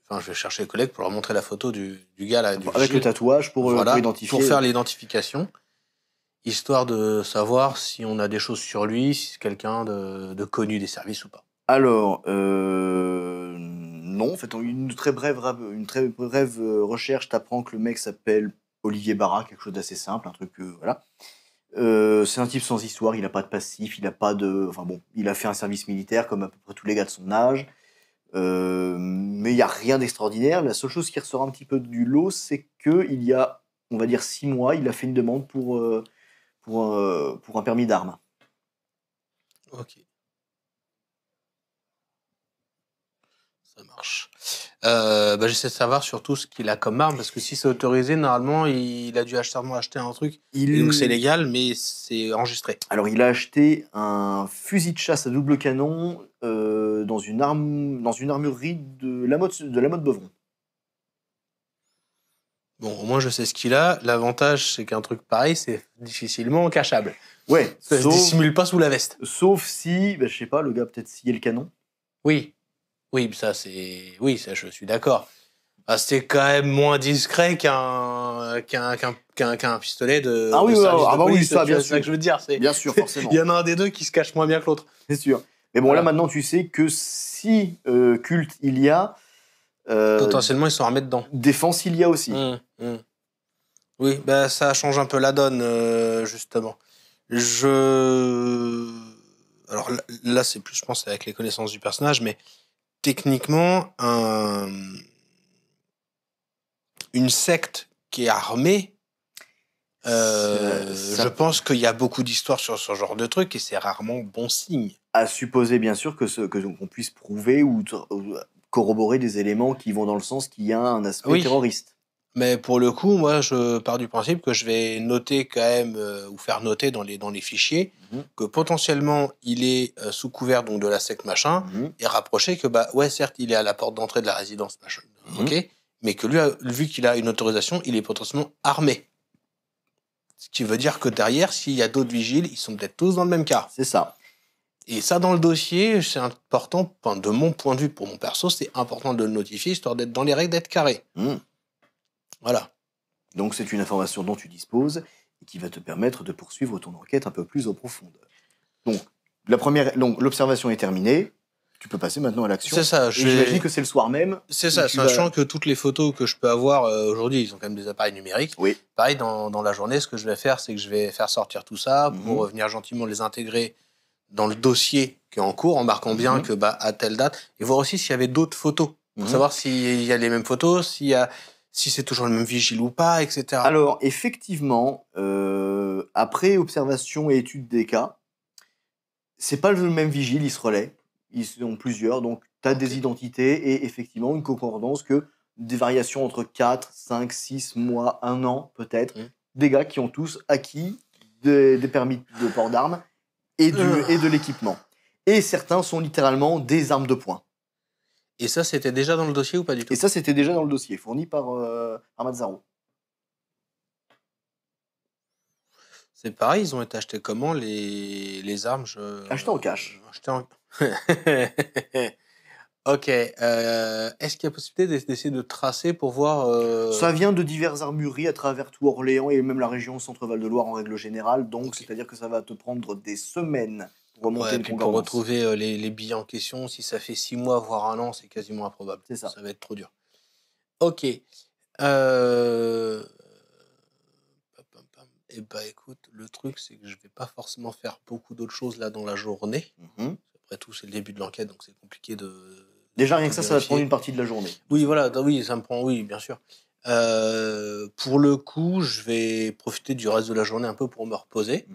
Enfin, je vais chercher les collègues pour leur montrer la photo du gars là. Avec le tatouage pour identifier. Pour faire l'identification, histoire de savoir si on a des choses sur lui, si c'est quelqu'un de connu des services ou pas. Alors, non, en fait, une très brève recherche t'apprend que le mec s'appelle Olivier Barra, quelque chose d'assez simple, un truc, voilà. C'est un type sans histoire, il a pas de passif, il a pas de... Enfin bon, il a fait un service militaire comme à peu près tous les gars de son âge, mais il y a rien d'extraordinaire. La seule chose qui ressort un petit peu du lot, c'est que il y a, on va dire 6 mois, il a fait une demande pour un permis d'armes. Ok. Ça marche. J'essaie de savoir surtout ce qu'il a comme arme, parce que si c'est autorisé, normalement, il a dû acheter un truc. Donc c'est légal, mais c'est enregistré. Alors il a acheté un fusil de chasse à double canon dans une armurerie de la mode Beuvron. Bon, au moins je sais ce qu'il a. L'avantage, c'est qu'un truc pareil, c'est difficilement cachable. Ouais. Ça se dissimule pas sous la veste. Sauf si, je sais pas, le gars peut-être scié le canon. Oui. Oui, ça, je suis d'accord. Ah, c'est quand même moins discret qu'un pistolet de. Ah oui, oui, ça, bien sûr. C'est ça que je veux dire. Bien sûr, forcément. Il y en a un des deux qui se cache moins bien que l'autre. C'est sûr. Mais bon, voilà. Là, maintenant, tu sais que si culte il y a. Potentiellement, ils sont armés dedans. Défense, il y a aussi. Oui, ça change un peu la donne, justement. Alors là, c'est plus, je pense, avec les connaissances du personnage, mais. Techniquement, une secte qui est armée, je pense qu'il y a beaucoup d'histoires sur ce genre de truc et c'est rarement bon signe. À supposer, bien sûr, qu'on puisse prouver ou corroborer des éléments qui vont dans le sens qu'il y a un aspect terroriste. Mais pour le coup, moi, je pars du principe que je vais noter quand même, ou faire noter dans les fichiers, que potentiellement, il est sous couvert donc, de la secte machin, et rapprocher que, certes, il est à la porte d'entrée de la résidence machin, ok, mais que lui, vu qu'il a une autorisation, il est potentiellement armé. Ce qui veut dire que derrière, s'il y a d'autres vigiles, ils sont peut-être tous dans le même cas. C'est ça. Et ça, dans le dossier, c'est important, enfin, de mon point de vue, pour mon perso, c'est important de le notifier, histoire d'être dans les règles, d'être carré. Voilà. Donc c'est une information dont tu disposes et qui va te permettre de poursuivre ton enquête un peu plus en profondeur. Donc, l'observation est terminée. Tu peux passer maintenant à l'action. C'est ça. Et j'imagine que c'est le soir même. C'est ça, sachant que toutes les photos que je peux avoir aujourd'hui, ils ont quand même des appareils numériques. Oui. Pareil, dans la journée, ce que je vais faire, c'est que je vais faire sortir tout ça pour venir gentiment les intégrer dans le dossier qui est en cours, en marquant bien que à telle date, et voir aussi s'il y avait d'autres photos, pour savoir s'il y a les mêmes photos, si c'est toujours le même vigile ou pas, etc. Alors, effectivement, après observation et étude des cas, c'est pas le même vigile, il se relaie. Ils sont plusieurs, donc tu as des identités et effectivement une concordance que des variations entre 4, 5, 6 mois, 1 an peut-être, des gars qui ont tous acquis des permis de port d'armes et de l'équipement. Et certains sont littéralement des armes de poing. Et ça, c'était déjà dans le dossier ou pas du tout? Et ça, c'était déjà dans le dossier, fourni par Mazzaro. C'est pareil, ils ont été achetés comment, les armes Achetés en cash. Ok. Est-ce qu'il y a possibilité d'essayer de tracer pour voir... Ça vient de diverses armureries à travers tout Orléans et même la région Centre-Val de Loire en règle générale. Donc, c'est-à-dire que ça va te prendre des semaines pour remonter une concordance. Pour retrouver les billets en question, si ça fait 6 mois, voire 1 an, c'est quasiment improbable. C'est ça. Ça va être trop dur. Ok. Eh ben, écoute, le truc, c'est que je vais pas forcément faire beaucoup d'autres choses là dans la journée. Après tout, c'est le début de l'enquête, donc c'est compliqué de... Déjà, rien que ça va te prendre une partie de la journée. Oui, voilà, oui, ça me prend, oui, bien sûr. Pour le coup, je vais profiter du reste de la journée un peu pour me reposer,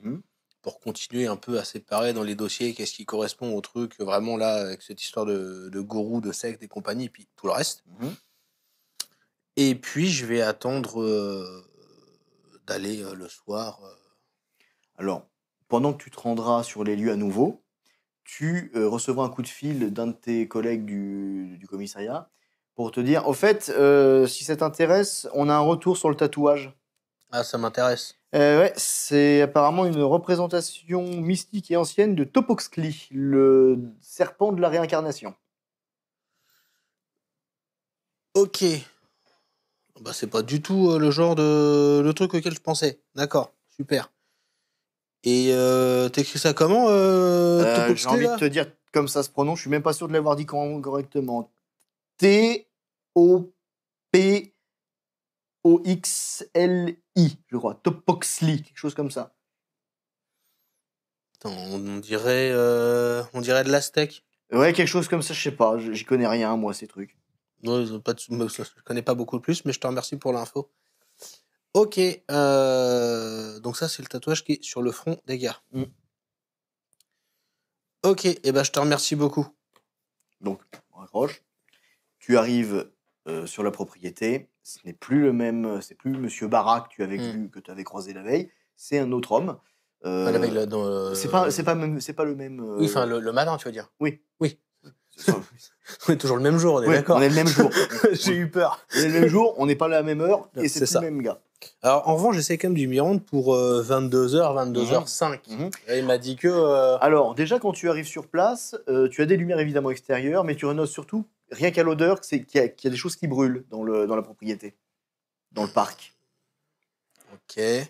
pour continuer un peu à séparer dans les dossiers qu'est-ce qui correspond au truc, vraiment là, avec cette histoire de gourou, de secte et compagnie, et puis tout le reste. Et puis, je vais attendre d'aller le soir. Alors, pendant que tu te rendras sur les lieux à nouveau, tu recevras un coup de fil d'un de tes collègues du commissariat pour te dire, au fait, si ça t'intéresse, on a un retour sur le tatouage. Ah, ça m'intéresse. Ouais, c'est apparemment une représentation mystique et ancienne de Topoxli, le serpent de la réincarnation. Ok. Bah, c'est pas du tout le genre de truc auquel je pensais. D'accord, super. Et t'écris ça comment J'ai envie de te dire comme ça se prononce, je suis même pas sûr de l'avoir dit correctement. T-O-P-O-X-L-I, je crois. Topoxli, quelque chose comme ça. Attends, on dirait de l'Aztèque. Ouais, quelque chose comme ça, je sais pas, j'y connais rien, moi, ces trucs. Ouais, je connais pas beaucoup plus, mais je te remercie pour l'info. Ok, donc ça c'est le tatouage qui est sur le front des gars. Ok, et ben je te remercie beaucoup. Donc, on raccroche. Tu arrives sur la propriété. Ce n'est plus le même, c'est plus Monsieur Barra que tu avais vu, que tu avais croisé la veille. C'est un autre homme. La veille, c'est pas le même. Oui, enfin le matin, tu veux dire. Oui. On est toujours le même jour, on est d'accord. On est le même jour. J'ai eu peur. On est le même jour, on n'est pas à la même heure, et c'est ça. le même gars. Alors, en revanche, j'essaie quand même de m'y rendre pour 22h, 22h05. Et il m'a dit que... Alors, déjà, quand tu arrives sur place, tu as des lumières évidemment extérieures, mais tu notes surtout, rien qu'à l'odeur, qu'il y a des choses qui brûlent dans la propriété, dans le parc. Ok. Il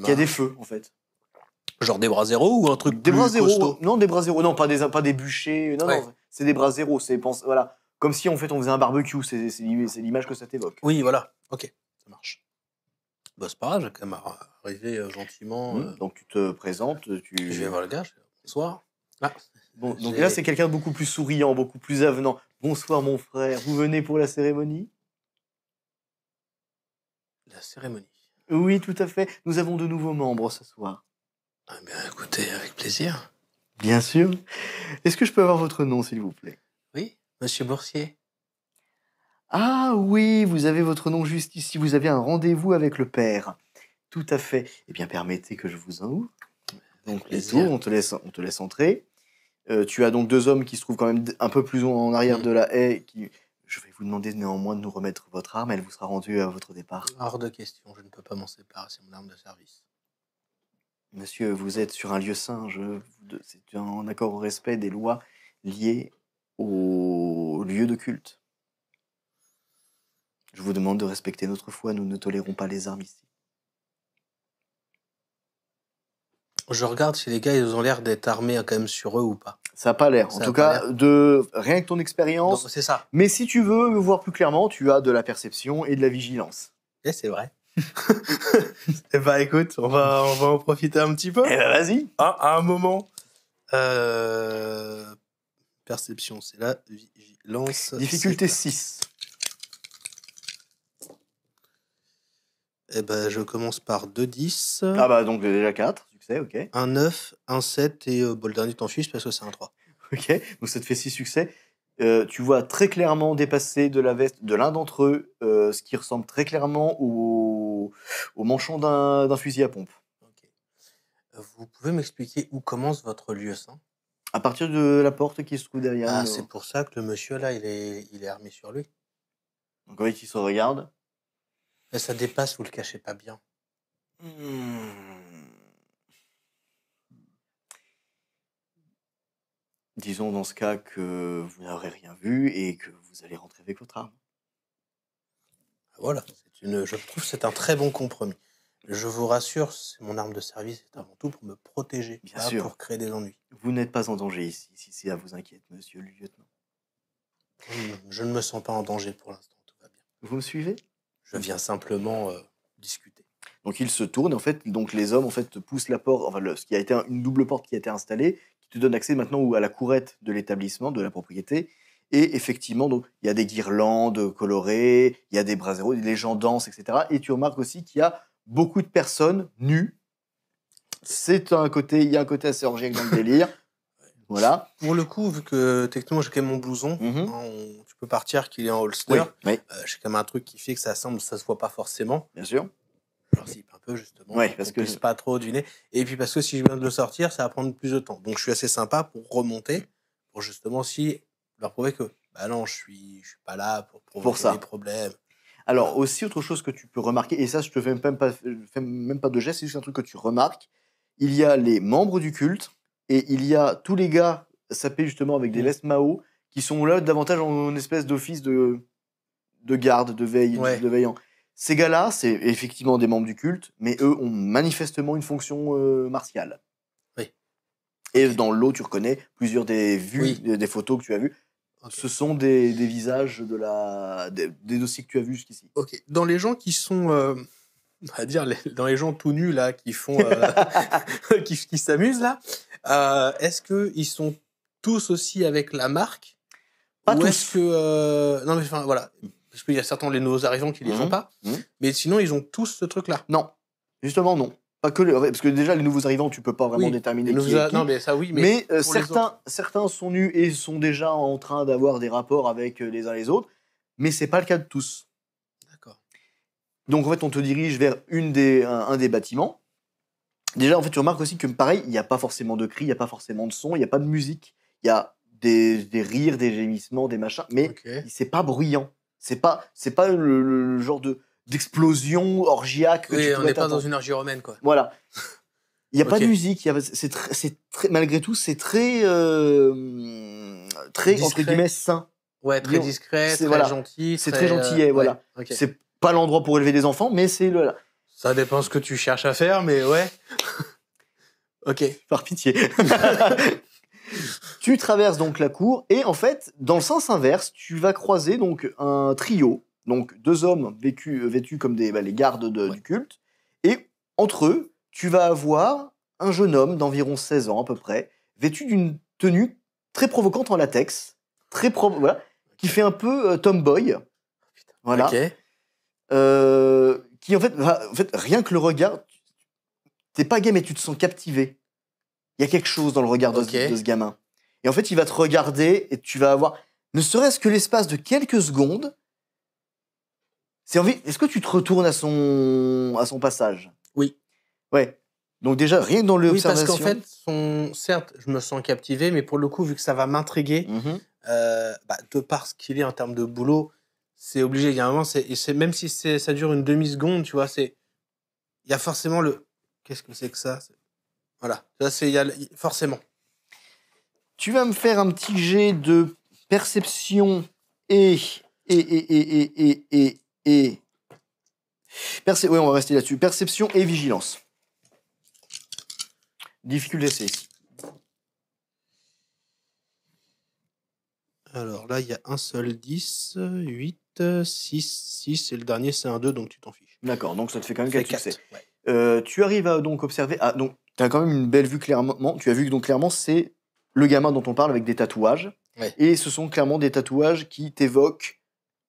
y a des feux, en fait. Genre des bras zéro ou un truc des plus bras zéro, costaud? Non, des bras zéro, non, pas des bûchers, non, c'est des bras zéro, voilà, comme si en fait on faisait un barbecue, c'est l'image que ça t'évoque. Oui, voilà, ok, ça marche. Bah, c'est pas grave, j'ai quand même arrivé gentiment. Donc tu te présentes, Je vais voir le gars, bonsoir. Ah, bon, donc là c'est quelqu'un de beaucoup plus souriant, beaucoup plus avenant. Bonsoir mon frère, vous venez pour la cérémonie? La cérémonie? Oui, tout à fait, nous avons de nouveaux membres ce soir. Ah bien, écoutez, avec plaisir. Bien sûr. Est-ce que je peux avoir votre nom, s'il vous plaît? Oui, Monsieur Boursier. Ah oui, vous avez votre nom juste ici. Vous avez un rendez-vous avec le père. Tout à fait. Eh bien, permettez que je vous en ouvre. Donc, les tours, on te laisse entrer. Tu as donc deux hommes qui se trouvent quand même un peu plus en arrière de la haie, qui Je vais vous demander néanmoins de nous remettre votre arme, elle vous sera rendue à votre départ. Hors de question, je ne peux pas m'en séparer, c'est mon arme de service. Monsieur, vous êtes sur un lieu saint, c'est un accord au respect des lois liées au lieu de culte. Je vous demande de respecter notre foi, nous ne tolérons pas les armes ici. Je regarde si les gars, ils ont l'air d'être armés quand même sur eux ou pas. Ça n'a pas l'air. En Ça a tout pas cas, rien que ton expérience. Donc, c'est ça. Mais si tu veux voir plus clairement, tu as de la perception et de la vigilance. Et c'est vrai. Eh ben écoute, on va en profiter un petit peu. Eh ben vas-y. À un moment. Perception, c'est la vigilance. Difficulté c'est- 6. Eh ben, je commence par 2 10, Ah bah donc déjà 4, succès, ok. un 9, un 7 et le dernier t'en fiches parce que c'est un 3. Ok, donc ça te fait 6 succès. Tu vois très clairement dépasser de la veste de l'un d'entre eux, ce qui ressemble très clairement au manchon d'un fusil à pompe. Ok. Vous pouvez m'expliquer où commence votre lieu saint? À partir de la porte qui se trouve derrière Ah, nous. c'est pour ça que le monsieur là, il est armé sur lui. Donc oui, qui se regarde. Mais ça dépasse, vous le cachez pas bien. Disons dans ce cas que vous n'aurez rien vu et que vous allez rentrer avec votre arme. Voilà, je trouve que c'est un très bon compromis. Je vous rassure, c'est mon arme de service, c'est avant tout pour me protéger, Bien pas sûr. pour créer des ennuis. Vous n'êtes pas en danger ici, si ça vous inquiète, monsieur le lieutenant. Je ne me sens pas en danger pour l'instant, tout va bien. Vous me suivez? Je viens simplement discuter. Donc il se tourne, en fait, donc les hommes en fait poussent la porte, enfin ce qui a été une double porte qui a été installée, qui te donne accès maintenant à la courette de l'établissement, de la propriété. Et effectivement, donc il y a des guirlandes colorées, il y a des braseros, les gens dansent, etc. Et tu remarques aussi qu'il y a beaucoup de personnes nues. Il y a un côté assez orgiaque dans le délire. Voilà. Pour le coup, vu que techniquement j'ai quand même mon blouson, Mhm. tu peux partir qu'il est en holster. Oui, J'ai quand même un truc qui fait que ça se voit pas forcément. bien sûr. Je leur zippe un peu justement, Ouais, pour parce qu'on que- puisse pas trop deviner. Et puis parce que si je viens de le sortir, ça va prendre plus de temps. Donc je suis assez sympa pour remonter, pour justement aussi leur prouver que bah non, je suis pas là pour provoquer ça. des problèmes. Alors, aussi, autre chose que tu peux remarquer, et ça, je te fais même pas de geste, c'est juste un truc que tu remarques. Il y a les membres du culte, et il y a tous les gars sapés justement avec des vestes Mao, qui sont là davantage en espèce d'office de garde, de veille, Ouais. de veillant. Ces gars-là, c'est effectivement des membres du culte, mais eux ont manifestement une fonction martiale. Oui. Et dans le lot, tu reconnais plusieurs des vues, Oui. des photos que tu as vues. Ok. Ce sont des visages des dossiers que tu as vus jusqu'ici. Ok. Dans les gens qui sont, on va dire, dans les gens tout nus là, qui font, qui s'amusent là, est-ce que ils sont tous aussi avec la marque? Pas Ou tous. est-ce que non mais enfin voilà, parce qu'il y a certains les nouveaux arrivants qui les ont pas, mais sinon ils ont tous ce truc là. Non, justement non. Pas que parce que déjà les nouveaux arrivants, tu peux pas vraiment déterminer qui est qui. Non mais ça oui, Mais pour les certains sont nus et sont déjà en train d'avoir des rapports avec les uns les autres, mais c'est pas le cas de tous. D'accord. Donc en fait, on te dirige vers un des bâtiments. Déjà, en fait, tu remarques aussi que pareil, il n'y a pas forcément de cris, il n'y a pas forcément de son, il n'y a pas de musique. Il y a des rires, des gémissements, des machins, mais Ok. c'est pas bruyant. C'est pas le genre d'explosion orgiaque que Oui, tu on pourrais n'est pas t'attendre. dans une orgie romaine quoi. Voilà. Il n'y a pas de Ok. musique. Malgré tout, c'est très, très entre Discret. guillemets sain. Ouais, très Disons, discret, c'est- très voilà. gentil. C'est très gentillet, voilà. Ok. C'est pas l'endroit pour élever des enfants, mais c'est le. Ça dépend ce que tu cherches à faire, mais ouais. Ok. Par pitié. Tu traverses donc la cour et en fait, dans le sens inverse, tu vas croiser donc un trio, donc deux hommes vêtus comme les gardes du culte, et entre eux, tu vas avoir un jeune homme d'environ 16 ans à peu près, vêtu d'une tenue très provocante en latex, voilà, qui fait un peu tomboy, voilà, Ok. qui en fait, rien que le regard, t'es pas gay mais tu te sens captivé. Il y a quelque chose dans le regard de ce gamin. Et en fait, il va te regarder et tu vas avoir, ne serait-ce que l'espace de quelques secondes, est-ce que tu te retournes à son passage? Oui. Ouais. Donc déjà, rien que dans Oui, l'observation... parce qu'en fait, certes, je me sens captivé, mais pour le coup, vu que ça va m'intriguer, Mhm. de par ce qu'il est en termes de boulot, c'est obligé. Il y a un moment, même si ça dure une demi-seconde, tu vois, il y a forcément le... Qu'est-ce que c'est que ça? Voilà, ça, forcément. Tu vas me faire un petit jet de perception et... Ouais, on va rester là-dessus. Perception et vigilance. Difficulté C ici. Alors là, il y a un seul 10, 8, 6, et le dernier, c'est un 2, donc tu t'en fiches. D'accord, donc ça te fait quand même C'est 4 succès. 4, ouais. Tu arrives à donc observer... Ah, donc, tu as quand même une belle vue clairement. Tu as vu que donc clairement, c'est le gamin dont on parle avec des tatouages. Ouais. Et ce sont clairement des tatouages qui t'évoquent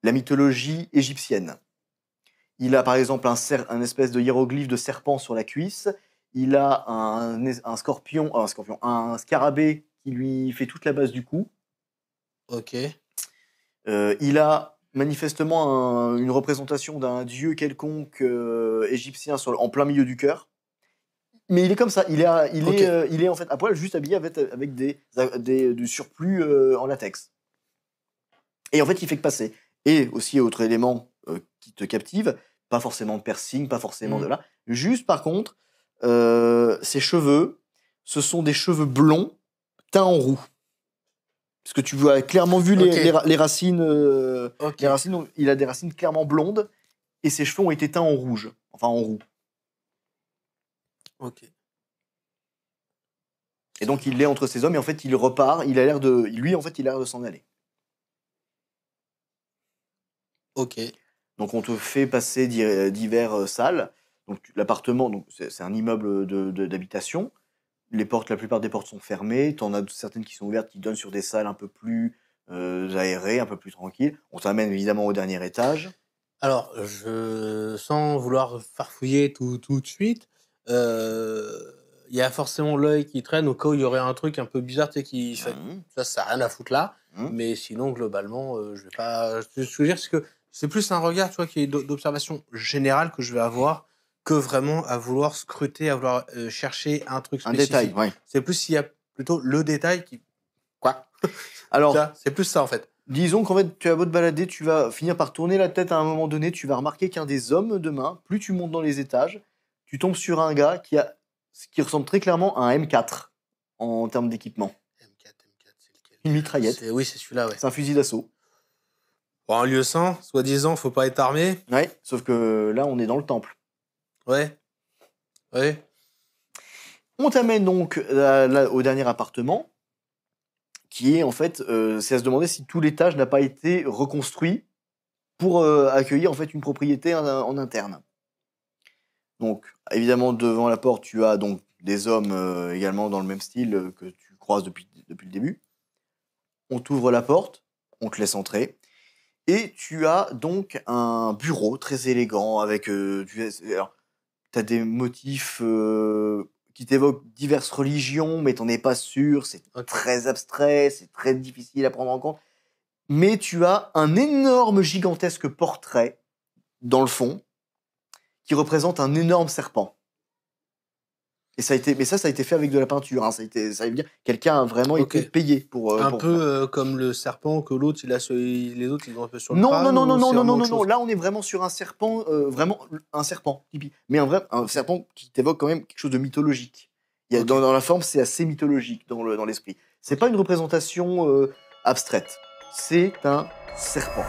la mythologie égyptienne. Il a par exemple un espèce de hiéroglyphe de serpent sur la cuisse. Il a un scarabée qui lui fait toute la base du cou. Ok. Il a manifestement une représentation d'un dieu quelconque égyptien en plein milieu du cœur. Mais il est comme ça. Il est en fait à poil, juste habillé avec du surplus en latex. Et en fait, il fait que passer. Et aussi, autre élément qui te captive, pas forcément de piercing, pas forcément de là. Juste, par contre, ses cheveux, ce sont des cheveux blonds teints en roux. Parce que tu vois clairement vu les racines. Les racines, il a des racines clairement blondes et ses cheveux ont été teints en rouge, enfin en roux. Ok. Et donc il est entre ces hommes et en fait il repart. Il a l'air de s'en aller. Ok. Donc on te fait passer divers salles. Donc l'appartement, donc c'est un immeuble d'habitation. La plupart des portes sont fermées. T'en as certaines qui sont ouvertes, qui donnent sur des salles un peu plus aérées, un peu plus tranquilles. On t'amène évidemment au dernier étage. Alors, sans vouloir farfouiller tout de suite, il y a forcément l'œil qui traîne au cas où il y aurait un truc un peu bizarre, tu sais, qui fait... Ça n'a rien à foutre là. Mais sinon, globalement, je vais pas... Ce que je veux dire, c'est que c'est plus un regard, tu vois, qui est d'observation générale que je vais avoir que vraiment à vouloir scruter, à vouloir chercher un truc spécifique. Un détail, ouais. C'est plus s'il y a plutôt le détail qui... Quoi? Alors, c'est plus ça, en fait. Disons qu'en fait, tu as beau te balader, tu vas finir par tourner la tête à un moment donné, tu vas remarquer qu'un des hommes de main, plus tu montes dans les étages, tu tombes sur un gars qui ressemble très clairement à un M4 en termes d'équipement. M4, c'est lequel? Une mitraillette. Oui, c'est celui-là, ouais. C'est un fusil d'assaut. Bon, en lieu 100, soi-disant, faut pas être armé. Ouais, sauf que là, on est dans le temple. Ouais. Ouais. On t'amène donc au dernier appartement, qui est en fait, c'est à se demander si tout l'étage n'a pas été reconstruit pour accueillir en fait une propriété en interne. Donc, évidemment, devant la porte, tu as donc des hommes également dans le même style que tu croises depuis le début. On t'ouvre la porte, on te laisse entrer, et tu as donc un bureau très élégant avec... tu as des motifs qui t'évoquent diverses religions, mais t'en es pas sûr, c'est très abstrait, c'est très difficile à prendre en compte. Mais tu as un énorme, gigantesque portrait dans le fond qui représente un énorme serpent. Et ça a été fait avec de la peinture. Hein. Ça veut dire quelqu'un a vraiment été payé pour. Un peu comme le serpent que l'autre, les autres, ils ont un peu sur le crâne. Non. Là, on est vraiment sur un serpent, vraiment un serpent, mais un serpent qui t'évoque quand même quelque chose de mythologique. Dans la forme, c'est assez mythologique dans l'esprit. C'est pas une représentation abstraite. C'est un serpent.